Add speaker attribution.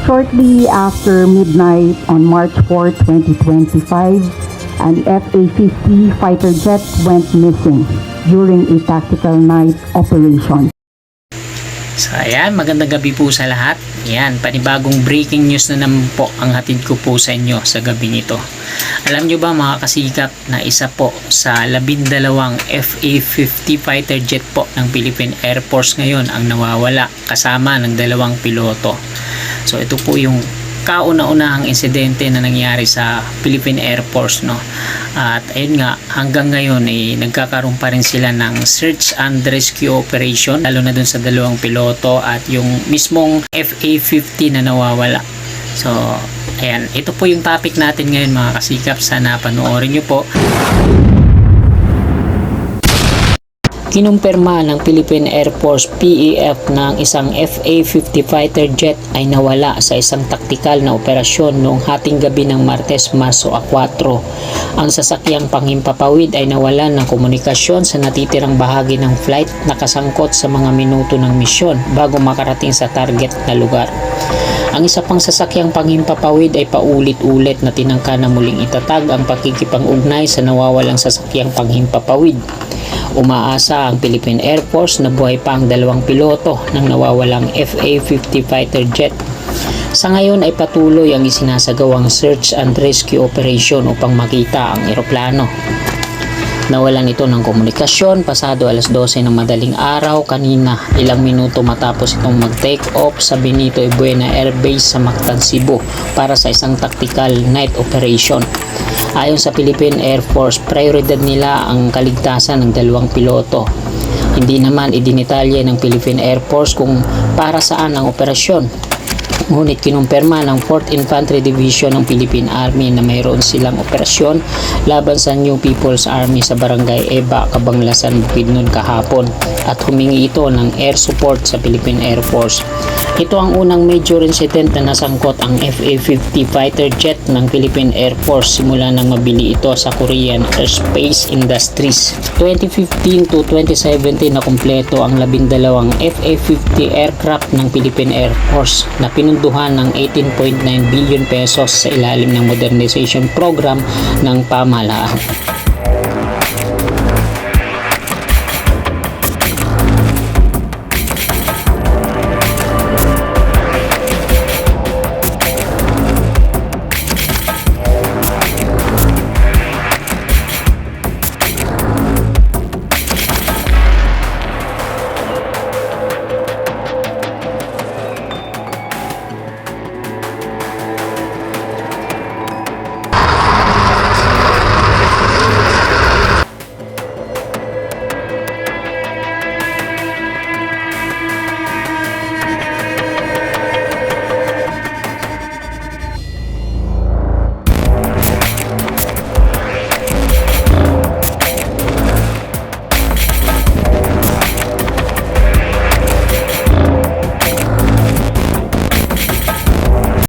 Speaker 1: Shortly after midnight on March 4, 2025, an FA-50 fighter jet went missing during a tactical night operation.
Speaker 2: So ayan, magandang gabi po sa lahat. Ayan, panibagong breaking news na naman po ang hatid ko po sa inyo sa gabi nito. Alam nyo ba mga kasikap na isa po sa 12 FA-50 fighter jet po ng Philippine Air Force ngayon ang nawawala kasama ng 2 piloto. So ito po yung kauna-unahang insidente na nangyari sa Philippine Air Force, no? At ayun nga, hanggang ngayon nagkakaroon pa rin sila ng search and rescue operation, lalo na dun sa 2 piloto at yung mismong FA-50 na nawawala. So ayan, ito po yung topic natin ngayon mga kasikap. Sana panoorin nyo po. Kinumpirma ng Philippine Air Force PAF na ang isang FA-50 fighter jet ay nawala sa isang taktikal na operasyon noong hating gabi ng Martes, Marso 4. Ang sasakyang panghimpapawid ay nawalan ng komunikasyon sa natitirang bahagi ng flight na kasangkot sa mga minuto ng misyon bago makarating sa target na lugar. Ang isa pang sasakyang panghimpapawid ay paulit-ulit na tinangka na muling itatag ang pakikipang-ugnay sa nawawalang sasakyang panghimpapawid. Umaasa ang Philippine Air Force na buhay pa ang 2 piloto ng nawawalang FA-50 fighter jet. Sa ngayon ay patuloy ang isinasagawang search and rescue operation upang makita ang eroplano. Nawalan ito ng komunikasyon pasado alas 12 ng madaling araw kanina, ilang minuto matapos itong mag-take off sa Benito Buena Air Base sa Mactan, Cebu para sa isang tactical night operation. Ayon sa Philippine Air Force, prioridad nila ang kaligtasan ng 2 piloto. Hindi naman idinitalye ng Philippine Air Force kung para saan ang operasyon. Ngunit kinumpirma ng 4th Infantry Division ng Philippine Army na mayroon silang operasyon laban sa New People's Army sa Barangay Eba, Cabanglasan, Bukidnon kahapon at humingi ito ng air support sa Philippine Air Force. Ito ang unang major incident na nasangkot ang FA-50 fighter jet ng Philippine Air Force simula nang mabili ito sa Korean Airspace Industries. 2015 to 2017 na kumpleto ang 12 FA-50 aircraft ng Philippine Air Force na pinunduhan ng 18.9 billion pesos sa ilalim ng modernization program ng pamahalaan.